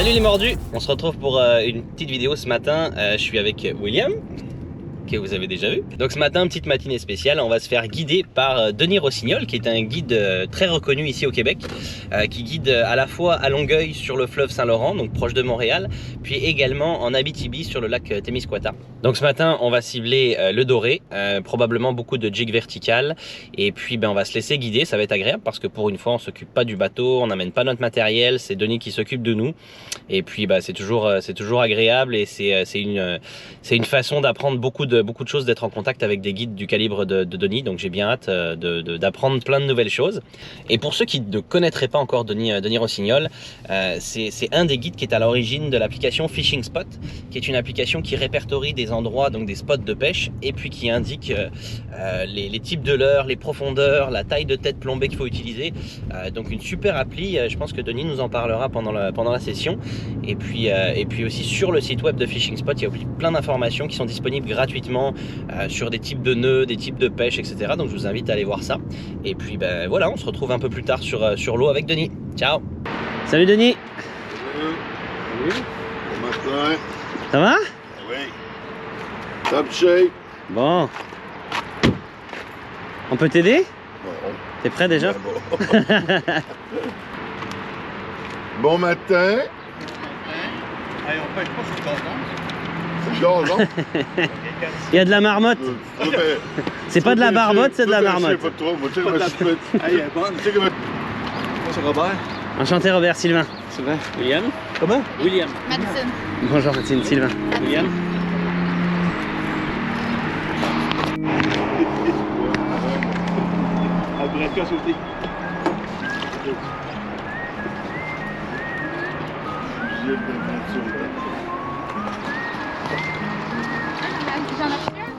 Salut les mordus, on se retrouve pour une petite vidéo ce matin. Je suis avec William, que vous avez déjà vu. Donc ce matin, petite matinée spéciale, on va se faire guider par Denis Rossignol, qui est un guide très reconnu ici au Québec, qui guide à la fois à Longueuil sur le fleuve Saint-Laurent, donc proche de Montréal, puis également en Abitibi sur le lac Témiscouata. Donc ce matin, on va cibler le doré, probablement beaucoup de jigs verticales, et puis on va se laisser guider. Ça va être agréable parce que pour une fois, on s'occupe pas du bateau, on n'amène pas notre matériel, c'est Denis qui s'occupe de nous, et puis c'est toujours agréable, et c'est une façon d'apprendre beaucoup de choses, d'être en contact avec des guides du calibre de Denis. Donc j'ai bien hâte d'apprendre plein de nouvelles choses. Et pour ceux qui ne connaîtraient pas encore Denis Rossignol, c'est un des guides qui est à l'origine de l'application Fishing Spot, qui est une application qui répertorie des endroits, donc des spots de pêche, et puis qui indique les types de leurres, les profondeurs, la taille de tête plombée qu'il faut utiliser. Donc une super appli. Je pense que Denis nous en parlera pendant la session. Et puis aussi sur le site web de Fishing Spot, il y a plein d'informations qui sont disponibles gratuitement sur des types de nœuds, des types de pêche, etc. Donc je vous invite à aller voir ça. Et puis voilà, on se retrouve un peu plus tard sur l'eau avec Denis. Ciao. Salut Denis. Salut. Bon matin. Ça va? Oui. Top shape. Bon. On peut t'aider? Bon. T'es prêt déjà? Bon. Bon matin. Hey, on pêche pas sur le gazon. C'est le gazon. Il y a de la marmotte. C'est pas de la barbotte, c'est de la marmotte. Pas trop. Moi, tu sais Pas de la- comment Hey, elle est bonne. tu sais comment- Moi, c'est Robert. Enchanté Robert, Sylvain. Sylvain. William. Comment? William. Madison. Bonjour Mathilde, Sylvain. William. Après, qu'à sauter. J'ai de nature. J'en ai pris un.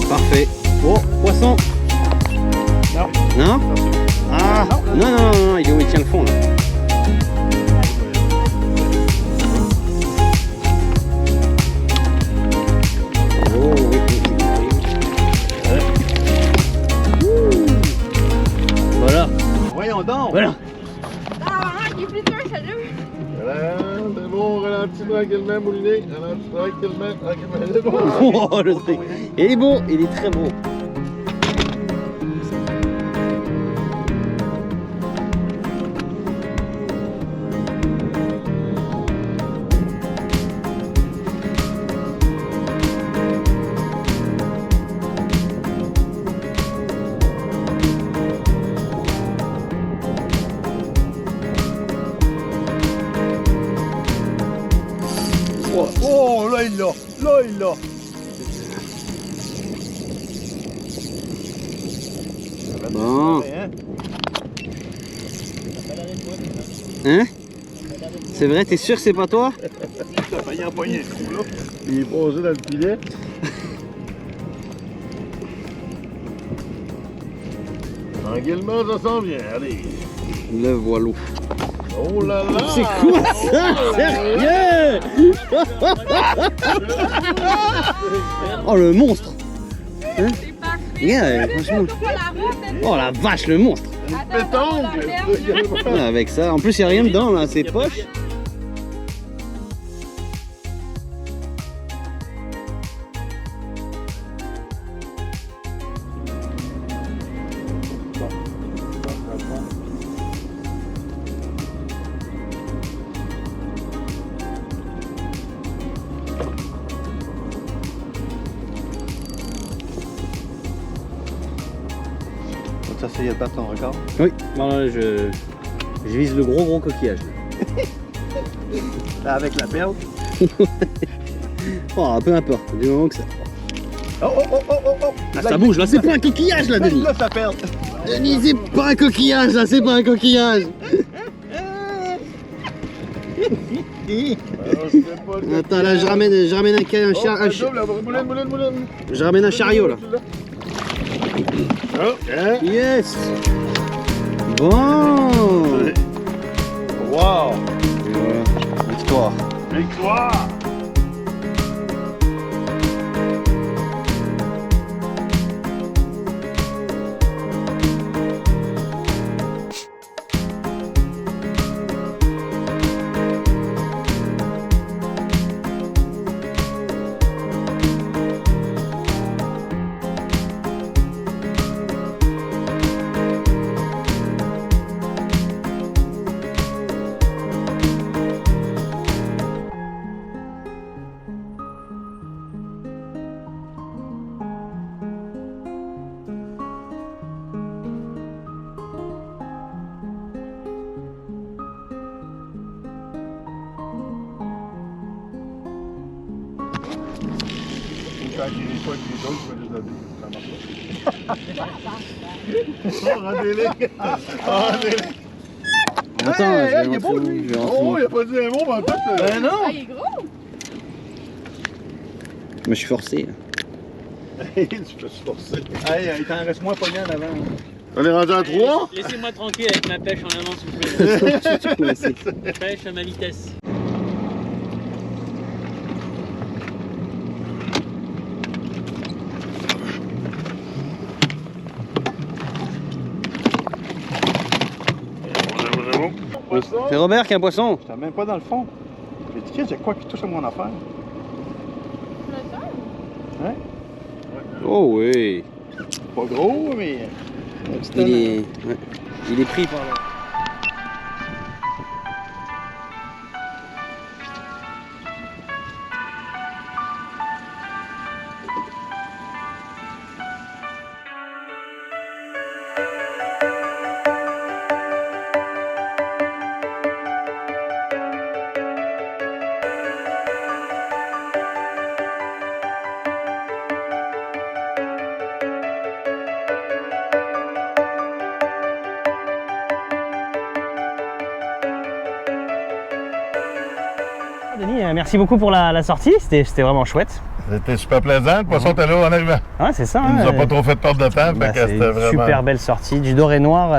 Parfait. Oh, poisson. Non. Non? Ah, non, il est où il tient le fond là. Oh, oui. Voilà. Voyons donc. Voilà. Ah, il est plus dur, celui-là. C'est bon, ralentis tranquillement, mouliné. Ralentis tranquillement. C'est bon. Oh, le truc. Il est beau, il est très beau. Oh, là, il l'a. Là, il l'a. Bon. Hein? Hein? C'est vrai, t'es sûr que c'est pas toi? T'as failli empoigner le trou, là. Il est posé dans le filet. Tranquillement, ça s'en vient. Allez. Le voilou. Oh là là. C'est quoi ça? Sérieux? Oh le monstre! Hein? C'est parfait. Yeah, franchement. Pas la route, hein. Oh la vache, le monstre! Pétoncle. Ouais, avec ça, en plus il n'y a rien dedans là, c'est poche. Tu essayé de battre ton record? Oui, bon, je vise le gros coquillage. Avec la perle? Oh, peu importe, du moment que ça... Oh, oh, oh, oh, oh, oh! Ah, ça bouge, là, c'est pas un coquillage, là, Denis! Là, ça perle! Denis, c'est pas un coquillage, là, c'est pas un coquillage! Attends, là, je ramène je ramène un chariot, là. Yes! Bon! Wow! Et voilà, victoire. Victoire! Quand il n'est pas avec les autres, je vais les donner. Ça marche pas. Rendez-les! Rendez-les! Attends, Hey, je vais il est beau, rentrer- lui! je vais rentrer- Oh, il a pas dit un mot, mais en fait... Ah, non! il est gros! Je me suis forcé. Je peux se forcer. Hey, il t'en reste moins pogné en avant. On est rendu à 3? Laissez-moi tranquille avec ma pêche en avant, s'il vous plaît. Tu peux essayer. Je pêche à ma vitesse. C'est Robert qui a un poisson. J'étais même pas dans le fond. J'ai dit, qu'est-ce qu'il y a quoi qui touche à mon affaire? Oh oui. Pas gros, mais... Il est pris par là. Denis, merci beaucoup pour la sortie, c'était vraiment chouette. C'était super plaisant. Le poisson était là en arrivant. Ouais, c'est ça. Il nous a pas trop fait perdre de temps. Bah, Fait que c'est c'était une vraiment... super belle sortie, du doré noir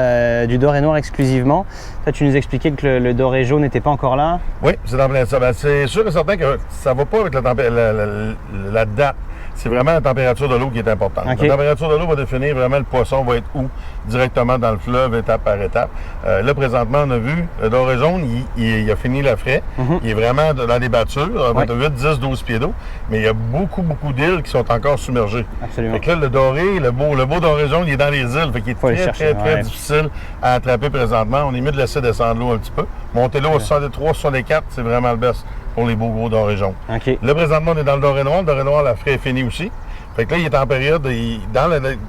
exclusivement. Toi, tu nous expliquais que le doré jaune n'était pas encore là. Oui, c'est dans plein ça. Ben, c'est sûr et certain que ça ne va pas avec la date. C'est vraiment la température de l'eau qui est importante. Ok. La température de l'eau va définir vraiment le poisson va être où, directement dans le fleuve, étape par étape. Là, présentement, on a vu, le doré jaune, il a fini la fraie. Il est vraiment dans des battures, Ouais. 8, 10, 12 pieds d'eau. Mais il y a beaucoup d'îles qui sont encore submergées. Absolument. Fait que là, le doré, le beau doré jaune, il est dans les îles. Fait qu'il est Faut aller très, chercher, très ouais. difficile à attraper présentement. On est mieux de laisser descendre l'eau un petit peu. Monter l'eau au 63, 64, c'est vraiment le best pour les beaux gros dorés jaunes. OK. Là, présentement, on est dans le doré noir. Le doré noir, la fraie est finie aussi. Fait que là, il est en période,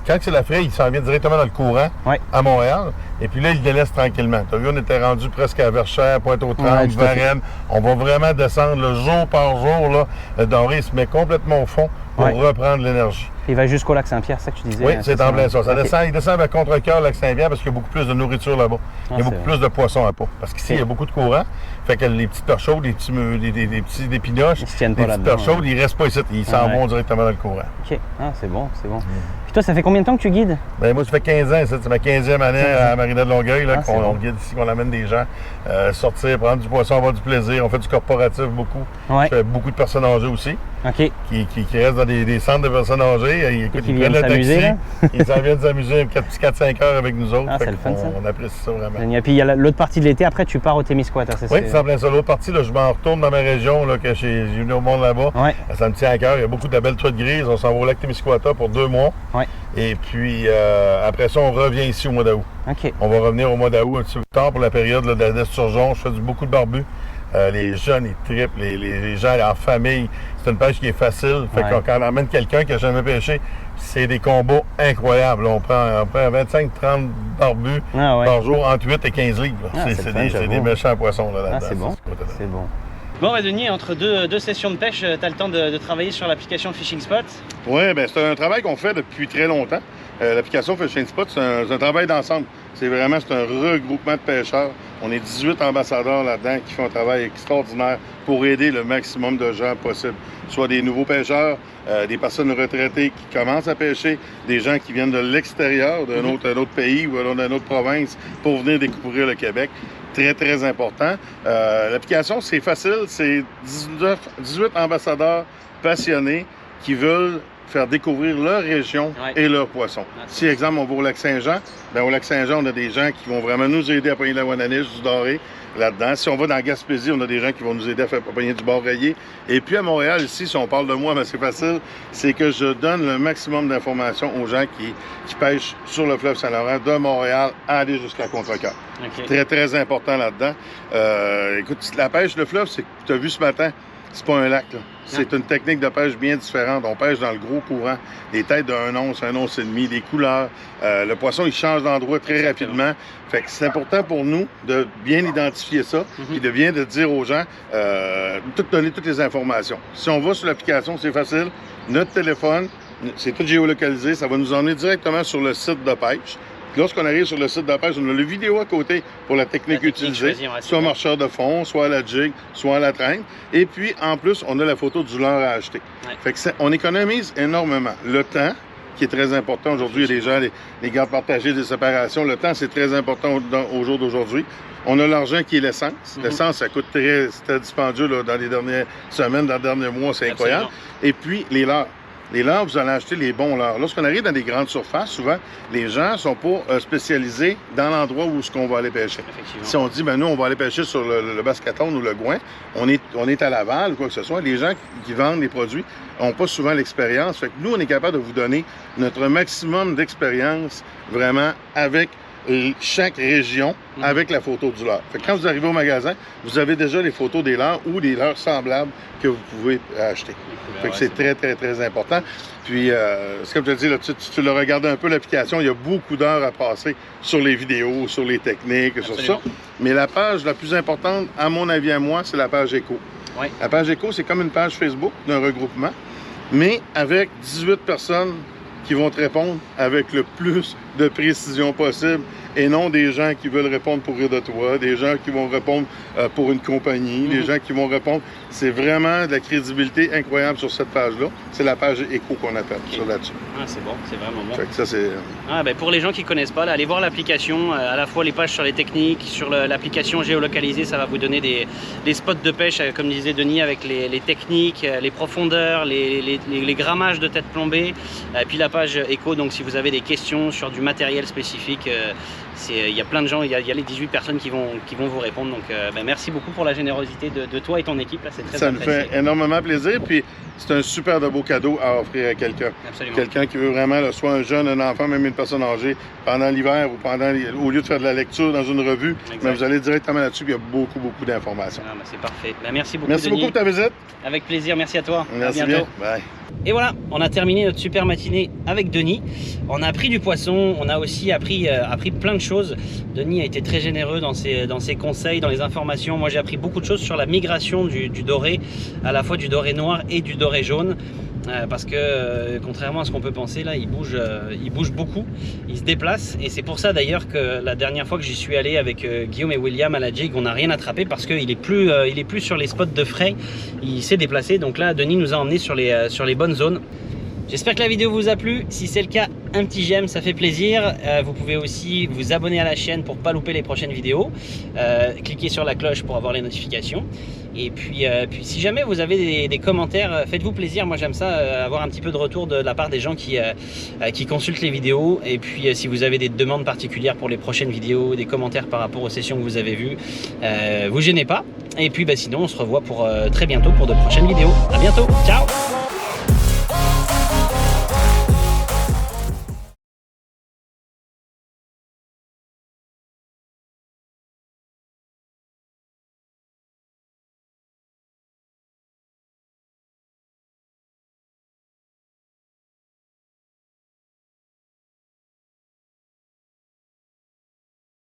quand c'est la fraie, il s'en vient directement dans le courant Ouais. à Montréal. Et puis là, il délaisse tranquillement. Tu as vu, on était rendu presque à Verchères, Pointe-aux-Trembles, Ouais, tout à fait. Varennes. On va vraiment descendre le jour par jour. Là. Le doré se met complètement au fond pour Ouais. reprendre l'énergie. Il va jusqu'au lac Saint-Pierre, c'est ça que tu disais? Oui, c'est en plein ça. Ok. Il descend vers Contrecœur, lac Saint-Pierre, parce qu'il y a beaucoup plus de nourriture là-bas. Il y a Ah, beaucoup c'est plus de poissons à peau. Parce qu'ici, Ok. il y a beaucoup de courant. Fait que les petites perches chaudes, des petits épinoches, Ils se tiennent les pas petites là-dedans, perches chaudes, ils restent pas ici. Ils s'en Ouais. vont directement dans le courant. OK. Ah, c'est bon, c'est bon. Puis toi, ça fait combien de temps que tu guides? Ben, moi, ça fait 15 ans, c'est ma 15e année à Marina de Longueuil, là, Ah, c'est qu'on bon. on guide ici, qu'on amène des gens sortir, prendre du poisson, avoir du plaisir. On fait du corporatif beaucoup. Ouais. Je fais beaucoup de personnes âgées aussi, OK. qui restent dans des centres de personnes âgées. Ils, écoute, qui ils viennent prennent le s'amuser, taxi, là. ils s'en viennent s'amuser 4-5 heures avec nous autres. Ah, Fait c'est le fun, qu'on- ça. On apprécie ça vraiment. Génial. Puis il y a l'autre partie de l'été, après, tu pars au Témiscouata, c'est Oui, c'est en plein ça. L'autre partie, là, je m'en retourne dans ma région, là, que j'ai venu au monde là-bas. Ouais. Ça me tient à cœur. Il y a beaucoup de belles truites grises. On s'en va au lac Témiscouata pour 2 mois. Ouais. Et puis, après ça, on revient ici au mois d'août. OK. On va revenir au mois d'août un petit peu plus tard pour la période là, d'esturgeon. Je fais beaucoup de barbu. Les jeunes, ils trippent, les gens en famille. C'est une pêche qui est facile. Fait que quand on emmène quelqu'un qui n'a jamais pêché, c'est des combos incroyables. On prend 25-30 barbus par jour, entre 8 et 15 livres. C'est des méchants poissons là-dedans. C'est bon. C'est bon. Bon, Denis, entre deux sessions de pêche, tu as le temps de travailler sur l'application Fishing Spot? Oui, bien, c'est un travail qu'on fait depuis très longtemps. L'application Fishing Spot, c'est un travail d'ensemble. C'est un regroupement de pêcheurs. On est 18 ambassadeurs là-dedans qui font un travail extraordinaire pour aider le maximum de gens possible. Soit des nouveaux pêcheurs, des personnes retraitées qui commencent à pêcher, des gens qui viennent de l'extérieur, d'un autre pays ou d'une autre province pour venir découvrir le Québec. Très, très important. L'application, c'est facile. C'est 18 ambassadeurs passionnés qui veulent faire découvrir leur région et leurs poissons. Si, exemple, on va au Lac-Saint-Jean, bien, au Lac-Saint-Jean, on a des gens qui vont vraiment nous aider à pogner de la Wananiche, du doré là-dedans. Si on va dans la Gaspésie, on a des gens qui vont nous aider à faire pogner du bar rayé. Et puis à Montréal, ici, si on parle de moi, mais c'est facile, c'est que je donne le maximum d'informations aux gens qui pêchent sur le fleuve Saint-Laurent, de Montréal à aller jusqu'à Contrecœur. Très, très important là-dedans. Écoute, la pêche, le fleuve, c'est que tu as vu ce matin, c'est pas un lac, là. C'est une technique de pêche bien différente. On pêche dans le gros courant, des têtes de 1 once, 1 once et demi, des couleurs. Le poisson, il change d'endroit très rapidement. Fait que c'est important pour nous de bien identifier ça et de bien de dire aux gens, donner toutes les informations. Si on va sur l'application, c'est facile. Notre téléphone, c'est tout géolocalisé. Ça va nous emmener directement sur le site de pêche. Lorsqu'on arrive sur le site de pêche, on a le vidéo à côté pour la technique utilisée, soit marcheur de fond, soit à la jig, soit à la traîne. Et puis, en plus, on a la photo du leurre à acheter. Fait que on économise énormément. Le temps, qui est très important aujourd'hui, il y a des gens, les gardes partagés, des séparations. Le temps, c'est très important au jour d'aujourd'hui. On a l'argent qui est l'essence. L'essence, ça coûte très dispendieux là, dans les dernières semaines, dans les derniers mois, c'est incroyable. Et puis, les leurres. Les leurres, vous allez acheter les bons leurres. Lorsqu'on arrive dans des grandes surfaces, souvent, les gens ne sont pas spécialisés dans l'endroit où on va aller pêcher. Si on dit, ben nous, on va aller pêcher sur le Bascaton ou le Gouin, on est à Laval ou quoi que ce soit, les gens qui vendent les produits n'ont pas souvent l'expérience. Fait que nous, on est capable de vous donner notre maximum d'expérience vraiment avec chaque région avec la photo du leurre. Fait que quand vous arrivez au magasin, vous avez déjà les photos des leurres ou des leurres semblables que vous pouvez acheter. Fait que c'est très, très, très important. Puis, ce que je te dis, là, tu le regardes un peu, l'application, il y a beaucoup d'heures à passer sur les vidéos, sur les techniques, sur ça. Mais la page la plus importante, à mon avis à moi, c'est la page éco. La page éco, c'est comme une page Facebook d'un regroupement, mais avec 18 personnes qui vont te répondre avec le plus de précision possible et non des gens qui veulent répondre pour rire de toi, des gens qui vont répondre pour une compagnie, des gens qui vont répondre. C'est vraiment de la crédibilité incroyable sur cette page-là. C'est la page éco qu'on appelle, ça là-dessus. Ah, c'est bon, c'est vraiment bon. Fait que ça, c'est... Pour les gens qui ne connaissent pas, là, allez voir l'application, à la fois les pages sur les techniques, sur l'application géolocalisée, ça va vous donner des spots de pêche, comme disait Denis, avec les techniques, les profondeurs, les grammages de tête plombée, et puis la page éco, donc si vous avez des questions sur du matériel spécifique, il y a plein de gens, il y a les 18 personnes qui vont vous répondre. Donc merci beaucoup pour la générosité de toi et ton équipe. Là, c'est très Ça me fait énormément plaisir. Puis c'est un super de beau cadeau à offrir à quelqu'un. Quelqu'un qui veut vraiment, là, soit un jeune, un enfant, même une personne âgée, pendant l'hiver ou au lieu de faire de la lecture dans une revue, mais vous allez directement là-dessus, il y a beaucoup, beaucoup d'informations. C'est parfait. Merci beaucoup, Merci Denis. beaucoup pour ta visite. Avec plaisir, merci à toi. Merci à bientôt. bien. Bye. Et voilà, on a terminé notre super matinée avec Denis. On a pris du poisson, on a aussi appris plein de choses. Denis a été très généreux dans ses conseils, dans les informations. Moi, j'ai appris beaucoup de choses sur la migration du doré, à la fois du doré noir et du doré jaune. Parce que contrairement à ce qu'on peut penser, là, il bouge beaucoup, il se déplace. Et c'est pour ça d'ailleurs que la dernière fois que j'y suis allé avec Guillaume et William à la jig, on n'a rien attrapé parce qu'il est plus sur les spots de frais, il s'est déplacé. Donc là, Denis nous a emmenés sur les bonnes zones. J'espère que la vidéo vous a plu. Si c'est le cas, un petit j'aime, ça fait plaisir. Vous pouvez aussi vous abonner à la chaîne pour ne pas louper les prochaines vidéos. Cliquez sur la cloche pour avoir les notifications. Et puis si jamais vous avez des commentaires, faites-vous plaisir. Moi, j'aime ça, avoir un petit peu de retour de la part des gens qui consultent les vidéos. Et puis, si vous avez des demandes particulières pour les prochaines vidéos, des commentaires par rapport aux sessions que vous avez vues, vous gênez pas. Et puis, sinon, on se revoit pour très bientôt pour de prochaines vidéos. À bientôt. Ciao!